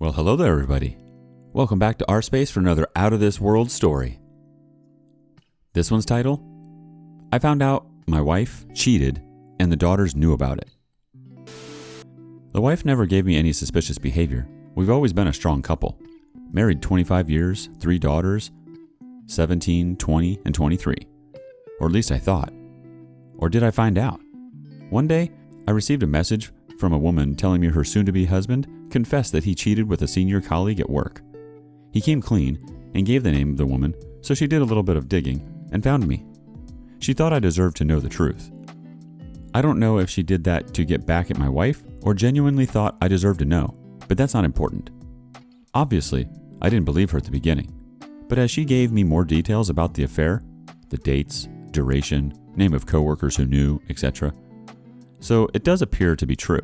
Well, hello there, everybody. Welcome back to rSpace for another out-of-this-world story. This one's title, I found out my wife cheated and the daughters knew about it. The wife never gave me any suspicious behavior. We've always been a strong couple. Married 25 years, 3 daughters, 17, 20, and 23. Or at least I thought. Or did I find out? One day, I received a message from a woman telling me her soon-to-be husband confessed that he cheated with a senior colleague at work. He came clean and gave the name of the woman, so she did a little bit of digging and found me. She thought I deserved to know the truth. I don't know if she did that to get back at my wife or genuinely thought I deserved to know, but that's not important. Obviously, I didn't believe her at the beginning, but as she gave me more details about the affair, the dates, duration, name of coworkers who knew, etc., so it does appear to be true.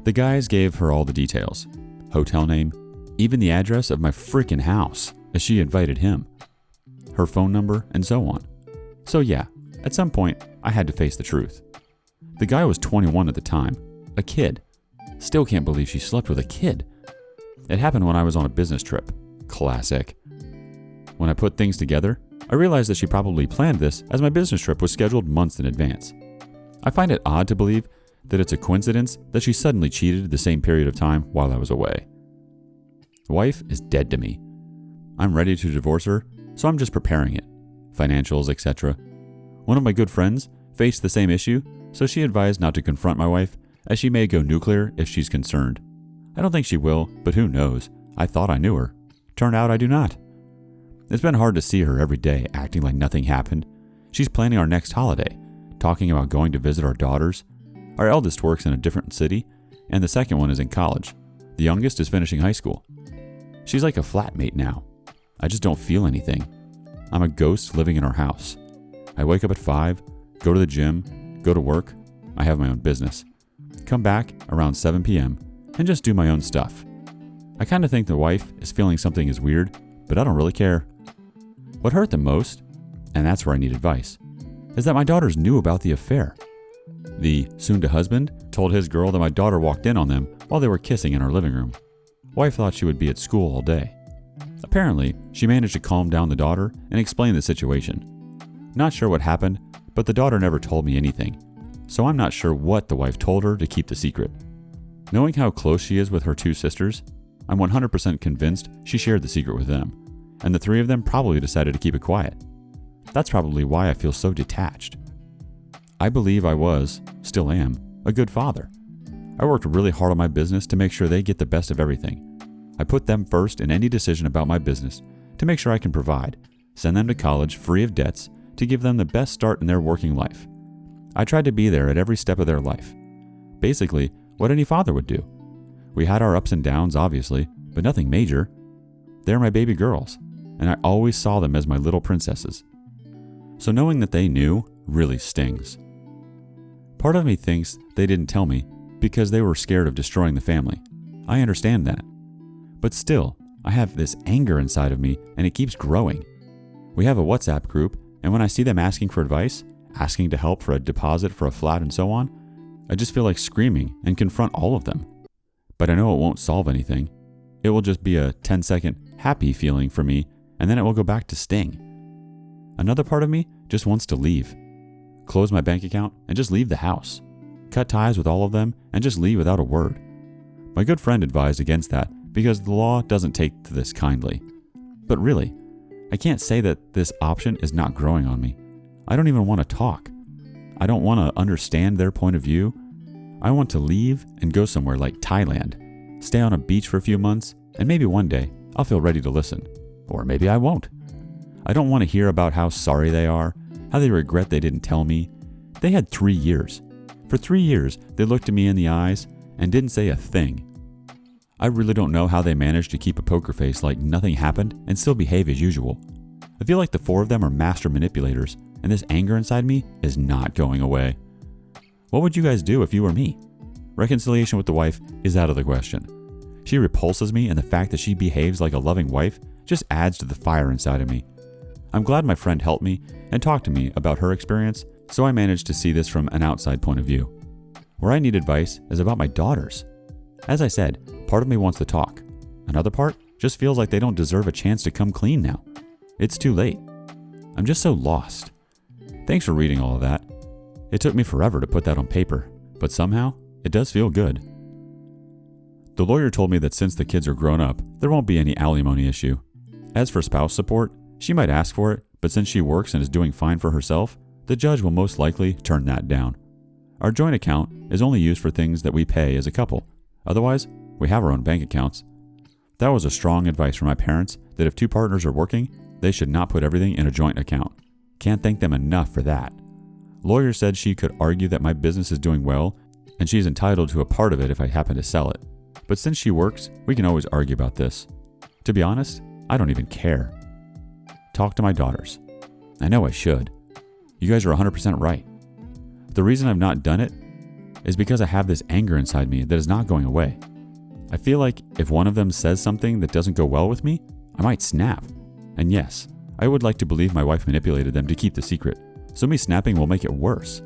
The guys gave her all the details, hotel name, even the address of my freaking house as she invited him, her phone number, and so on. So yeah, at some point, I had to face the truth. The guy was 21 at the time, a kid. Still can't believe she slept with a kid. It happened when I was on a business trip. Classic. When I put things together, I realized that she probably planned this as my business trip was scheduled months in advance. I find it odd to believe that it's a coincidence that she suddenly cheated the same period of time while I was away. The wife is dead to me. I'm ready to divorce her, so I'm just preparing it. Financials, etc. One of my good friends faced the same issue, so she advised not to confront my wife, as she may go nuclear if she's concerned. I don't think she will, but who knows? I thought I knew her. Turned out I do not. It's been hard to see her every day acting like nothing happened. She's planning our next holiday, talking about going to visit our daughters. Our eldest works in a different city, and the second one is in college. The youngest is finishing high school. She's like a flatmate now. I just don't feel anything. I'm a ghost living in our house. I wake up at 5, go to the gym, go to work. I have my own business. Come back around 7 p.m. and just do my own stuff. I kind of think the wife is feeling something is weird, but I don't really care. What hurt the most, and that's where I need advice, is that my daughters knew about the affair. The soon-to-husband told his girl that my daughter walked in on them while they were kissing in our living room. Wife thought she would be at school all day. Apparently, she managed to calm down the daughter and explain the situation. Not sure what happened, but the daughter never told me anything, so I'm not sure what the wife told her to keep the secret. Knowing how close she is with her 2 sisters, I'm 100% convinced she shared the secret with them, and the 3 of them probably decided to keep it quiet. That's probably why I feel so detached. I believe I was, still am, a good father. I worked really hard on my business to make sure they get the best of everything. I put them first in any decision about my business to make sure I can provide, send them to college free of debts to give them the best start in their working life. I tried to be there at every step of their life. Basically, what any father would do. We had our ups and downs, obviously, but nothing major. They're my baby girls, and I always saw them as my little princesses. So knowing that they knew really stings. Part of me thinks they didn't tell me because they were scared of destroying the family. I understand that. But still, I have this anger inside of me and it keeps growing. We have a WhatsApp group, and when I see them asking for advice, asking to help for a deposit for a flat and so on, I just feel like screaming and confront all of them. But I know it won't solve anything. It will just be a 10-second happy feeling for me, and then it will go back to sting. Another part of me just wants to leave. Close my bank account and just leave the house. Cut ties with all of them and just leave without a word. My good friend advised against that because the law doesn't take to this kindly. But really, I can't say that this option is not growing on me. I don't even want to talk. I don't want to understand their point of view. I want to leave and go somewhere like Thailand, stay on a beach for a few months, and maybe one day I'll feel ready to listen. Or maybe I won't. I don't want to hear about how sorry they are, how they regret they didn't tell me. They had 3 years. For 3 years, they looked at me in the eyes and didn't say a thing. I really don't know how they managed to keep a poker face like nothing happened and still behave as usual. I feel like the 4 of them are master manipulators, and this anger inside me is not going away. What would you guys do if you were me? Reconciliation with the wife is out of the question. She repulses me, and the fact that she behaves like a loving wife just adds to the fire inside of me. I'm glad my friend helped me and talked to me about her experience, so I managed to see this from an outside point of view. Where I need advice is about my daughters. As I said, part of me wants to talk, Another part just feels like they don't deserve a chance to come clean now. It's too late. I'm just so lost. Thanks for reading all of that. It took me forever to put that on paper, but somehow it does feel good. The lawyer told me that since the kids are grown up, there won't be any alimony issue. As for spouse support, she might ask for it, but since she works and is doing fine for herself, the judge will most likely turn that down. Our joint account is only used for things that we pay as a couple. Otherwise, we have our own bank accounts. That was a strong advice from my parents that if two partners are working, they should not put everything in a joint account. Can't thank them enough for that. Lawyer said she could argue that my business is doing well and she's entitled to a part of it if I happen to sell it. But since she works, we can always argue about this. To be honest, I don't even care. Talk to my daughters. I know I should. You guys are 100% right. The reason I've not done it is because I have this anger inside me that is not going away. I feel like if one of them says something that doesn't go well with me, I might snap. And yes, I would like to believe my wife manipulated them to keep the secret, so me snapping will make it worse.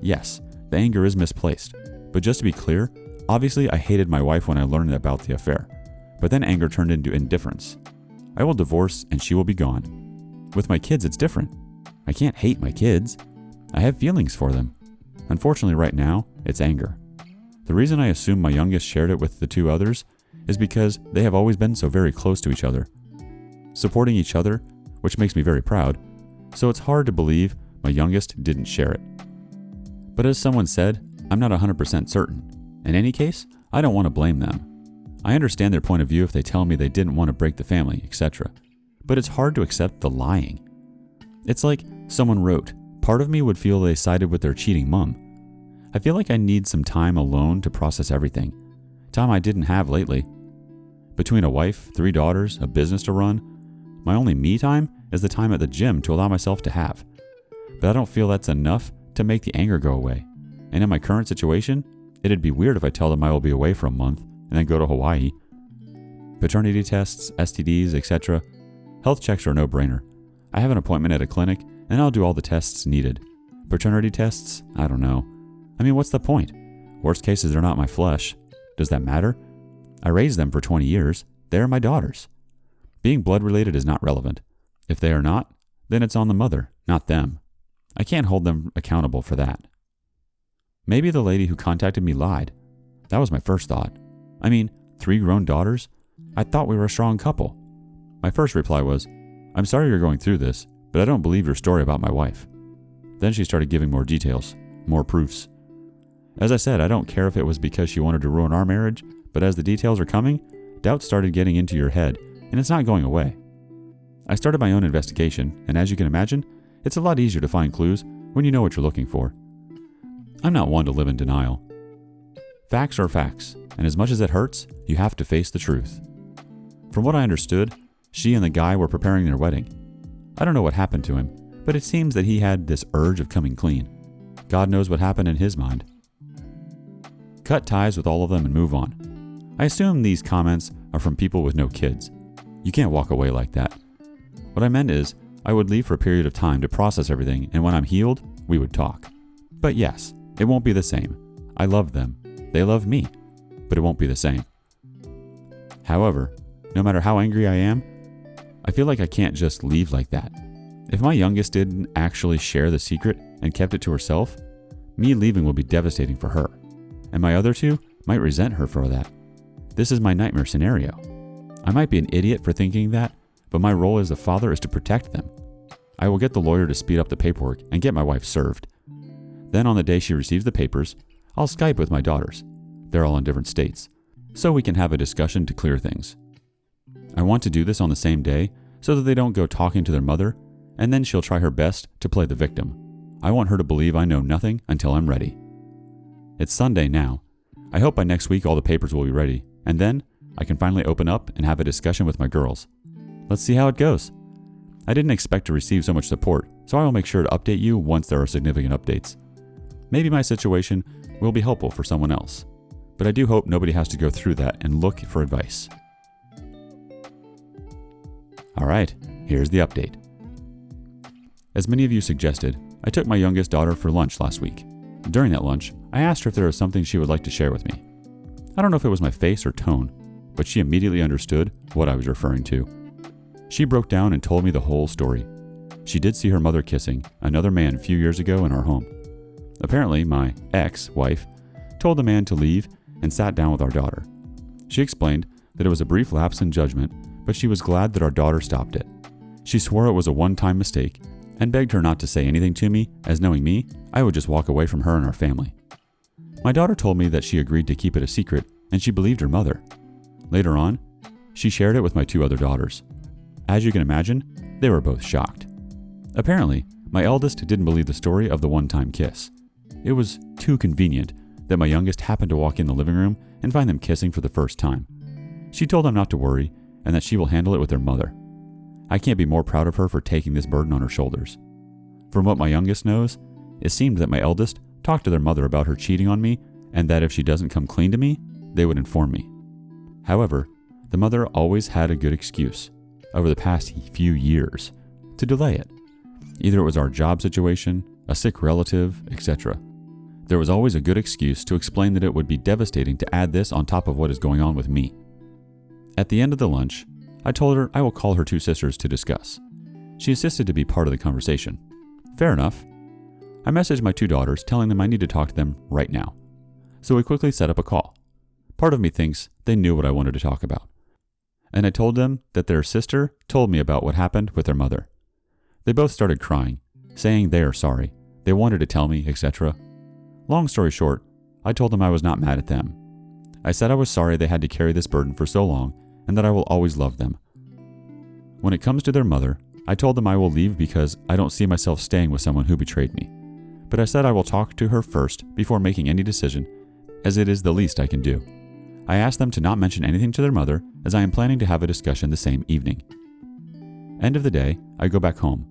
Yes, the anger is misplaced, but just to be clear, obviously I hated my wife when I learned about the affair, but then anger turned into indifference. I will divorce and she will be gone. With my kids, it's different. I can't hate my kids. I have feelings for them. Unfortunately, right now, it's anger. The reason I assume my youngest shared it with the two others is because they have always been so very close to each other, supporting each other, which makes me very proud, so it's hard to believe my youngest didn't share it. But as someone said, I'm not 100% certain. In any case, I don't want to blame them. I understand their point of view if they tell me they didn't want to break the family, etc. But it's hard to accept the lying. It's like someone wrote, part of me would feel they sided with their cheating mom. I feel like I need some time alone to process everything. Time I didn't have lately. Between a wife, 3 daughters, a business to run, my only me time is the time at the gym to allow myself to have. But I don't feel that's enough to make the anger go away. And in my current situation, it'd be weird if I tell them I will be away for a month and then go to Hawaii. Paternity tests, STDs, etc. Health checks are a no-brainer. I have an appointment at a clinic and I'll do all the tests needed. Paternity tests? I don't know. I mean, what's the point? Worst case is they're not my flesh. Does that matter? I raised them for 20 years. They're my daughters. Being blood related is not relevant. If they are not, then it's on the mother, not them. I can't hold them accountable for that. Maybe the lady who contacted me lied. That was my first thought. I mean, 3 grown daughters? I thought we were a strong couple. My first reply was, I'm sorry you're going through this, but I don't believe your story about my wife. Then she started giving more details, more proofs. As I said, I don't care if it was because she wanted to ruin our marriage, but as the details are coming, doubts started getting into your head, and it's not going away. I started my own investigation, and as you can imagine, it's a lot easier to find clues when you know what you're looking for. I'm not one to live in denial. Facts are facts, and as much as it hurts, you have to face the truth. From what I understood, she and the guy were preparing their wedding. I don't know what happened to him, but it seems that he had this urge of coming clean. God knows what happened in his mind. Cut ties with all of them and move on. I assume these comments are from people with no kids. You can't walk away like that. What I meant is, I would leave for a period of time to process everything, and when I'm healed, we would talk. But yes, it won't be the same. I love them. They love me. But it won't be the same. However, no matter how angry I am, I feel like I can't just leave like that. If my youngest didn't actually share the secret and kept it to herself, me leaving will be devastating for her. And my other 2 might resent her for that. This is my nightmare scenario. I might be an idiot for thinking that, but my role as a father is to protect them. I will get the lawyer to speed up the paperwork and get my wife served. Then on the day she receives the papers, I'll Skype with my daughters. They're all in different states, so we can have a discussion to clear things. I want to do this on the same day so that they don't go talking to their mother, and then she'll try her best to play the victim. I want her to believe I know nothing until I'm ready. It's Sunday now. I hope by next week all the papers will be ready, and then I can finally open up and have a discussion with my girls. Let's see how it goes. I didn't expect to receive so much support, so I will make sure to update you once there are significant updates. Maybe my situation will be helpful for someone else, but I do hope nobody has to go through that and look for advice. Alright, here's the update. As many of you suggested, I took my youngest daughter for lunch last week. During that lunch, I asked her if there was something she would like to share with me. I don't know if it was my face or tone, but she immediately understood what I was referring to. She broke down and told me the whole story. She did see her mother kissing another man a few years ago in our home. Apparently, my ex-wife told the man to leave and sat down with our daughter. She explained that it was a brief lapse in judgment, but she was glad that our daughter stopped it. She swore it was a one-time mistake and begged her not to say anything to me, as knowing me, I would just walk away from her and our family. My daughter told me that she agreed to keep it a secret, and she believed her mother. Later on, she shared it with my 2 other daughters. As you can imagine, they were both shocked. Apparently, my eldest didn't believe the story of the one-time kiss. It was too convenient that my youngest happened to walk in the living room and find them kissing for the first time. She told them not to worry and that she will handle it with their mother. I can't be more proud of her for taking this burden on her shoulders. From what my youngest knows, it seemed that my eldest talked to their mother about her cheating on me and that if she doesn't come clean to me, they would inform me. However, the mother always had a good excuse, over the past few years, to delay it. Either it was our job situation, a sick relative, etc. There was always a good excuse to explain that it would be devastating to add this on top of what is going on with me. At the end of the lunch, I told her I will call her 2 sisters to discuss. She insisted to be part of the conversation. Fair enough. I messaged my 2 daughters telling them I need to talk to them right now. So we quickly set up a call. Part of me thinks they knew what I wanted to talk about. And I told them that their sister told me about what happened with their mother. They both started crying, saying they are sorry, they wanted to tell me, etc. Long story short, I told them I was not mad at them. I said I was sorry they had to carry this burden for so long and that I will always love them. When it comes to their mother, I told them I will leave because I don't see myself staying with someone who betrayed me. But I said I will talk to her first before making any decision, as it is the least I can do. I asked them to not mention anything to their mother, as I am planning to have a discussion the same evening. End of the day, I go back home.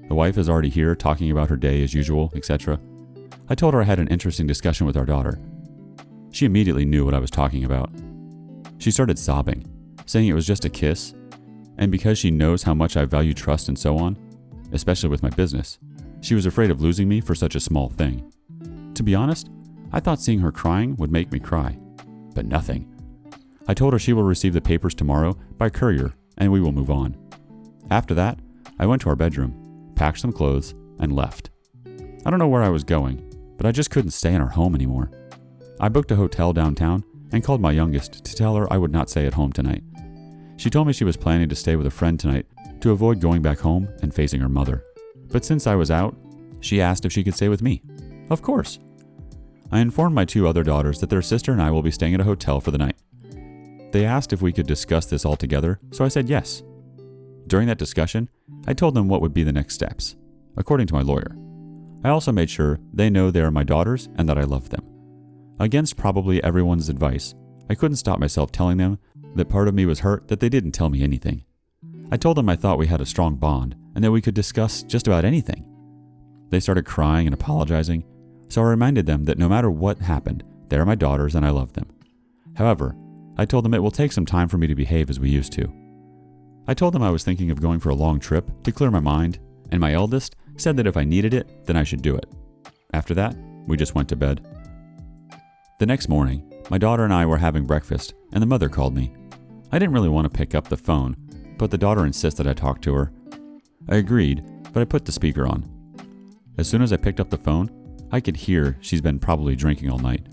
The wife is already here talking about her day as usual, etc. I told her I had an interesting discussion with our daughter. She immediately knew what I was talking about. She started sobbing, saying it was just a kiss, and because she knows how much I value trust and so on, especially with my business, she was afraid of losing me for such a small thing. To be honest, I thought seeing her crying would make me cry, but nothing. I told her she will receive the papers tomorrow by courier and we will move on. After that, I went to our bedroom, packed some clothes, and left. I don't know where I was going, but I just couldn't stay in our home anymore. I booked a hotel downtown and called my youngest to tell her I would not stay at home tonight. She told me she was planning to stay with a friend tonight to avoid going back home and facing her mother. But since I was out, she asked if she could stay with me. Of course. I informed my 2 other daughters that their sister and I will be staying at a hotel for the night. They asked if we could discuss this all together, so I said yes. During that discussion, I told them what would be the next steps, according to my lawyer. I also made sure they know they are my daughters and that I love them. Against probably everyone's advice, I couldn't stop myself telling them that part of me was hurt that they didn't tell me anything. I told them I thought we had a strong bond and that we could discuss just about anything. They started crying and apologizing, so I reminded them that no matter what happened, they are my daughters and I love them. However, I told them it will take some time for me to behave as we used to. I told them I was thinking of going for a long trip to clear my mind, and my eldest said that if I needed it, then I should do it. After that, we just went to bed. The next morning, my daughter and I were having breakfast, and the mother called me. I didn't really want to pick up the phone, but the daughter insisted I talk to her. I agreed, but I put the speaker on. As soon as I picked up the phone, I could hear she's been probably drinking all night.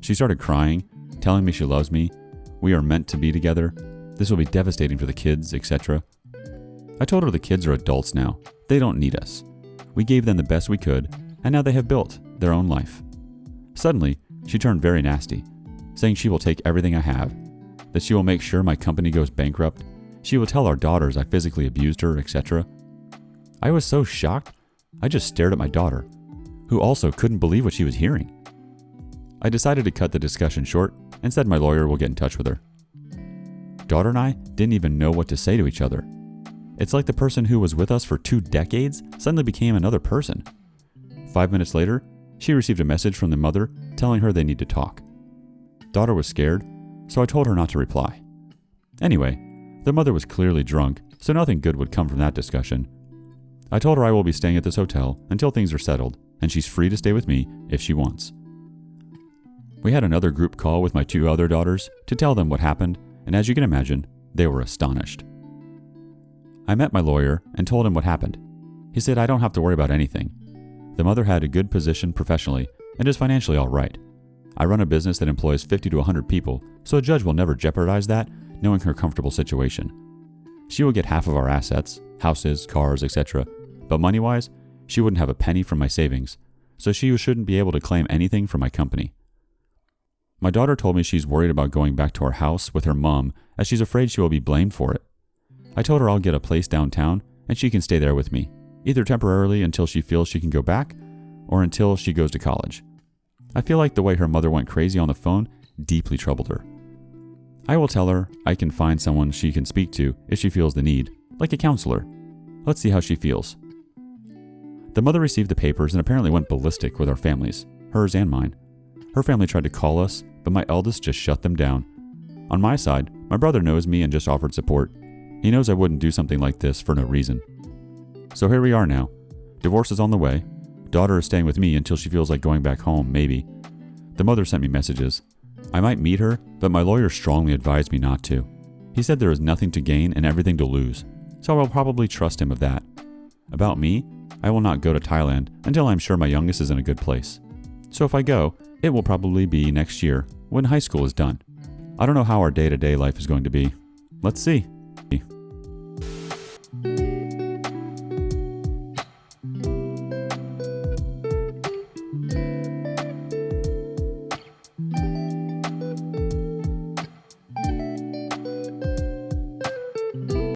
She started crying, telling me she loves me, we are meant to be together, this will be devastating for the kids, etc. I told her the kids are adults now, they don't need us. We gave them the best we could, and now they have built their own life. Suddenly, she turned very nasty, saying she will take everything I have, that she will make sure my company goes bankrupt, she will tell our daughters I physically abused her, etc. I was so shocked, I just stared at my daughter, who also couldn't believe what she was hearing. I decided to cut the discussion short and said my lawyer will get in touch with her. Daughter and I didn't even know what to say to each other. It's like the person who was with us for 2 decades suddenly became another person. 5 minutes later, she received a message from the mother telling her they need to talk. Daughter was scared, so I told her not to reply. Anyway, the mother was clearly drunk, so nothing good would come from that discussion. I told her I will be staying at this hotel until things are settled, and she's free to stay with me if she wants. We had another group call with my 2 other daughters to tell them what happened and as you can imagine, they were astonished. I met my lawyer and told him what happened. He said I don't have to worry about anything. The mother had a good position professionally and is financially all right. I run a business that employs 50 to 100 people, so a judge will never jeopardize that, knowing her comfortable situation. She will get half of our assets, houses, cars, etc., but money-wise, she wouldn't have a penny from my savings, so she shouldn't be able to claim anything from my company. My daughter told me she's worried about going back to our house with her mom as she's afraid she will be blamed for it. I told her I'll get a place downtown and she can stay there with me, either temporarily until she feels she can go back or until she goes to college. I feel like the way her mother went crazy on the phone deeply troubled her. I will tell her I can find someone she can speak to if she feels the need, like a counselor. Let's see how she feels. The mother received the papers and apparently went ballistic with our families, hers and mine. Her family tried to call us, but my eldest just shut them down. On my side, my brother knows me and just offered support. He knows I wouldn't do something like this for no reason. So here we are now. Divorce is on the way. Daughter is staying with me until she feels like going back home, maybe. The mother sent me messages. I might meet her, but my lawyer strongly advised me not to. He said there is nothing to gain and everything to lose, so I will probably trust him of that. About me, I will not go to Thailand until I'm sure my youngest is in a good place. So if I go, it will probably be next year when high school is done. I don't know how our day-to-day life is going to be. Let's see.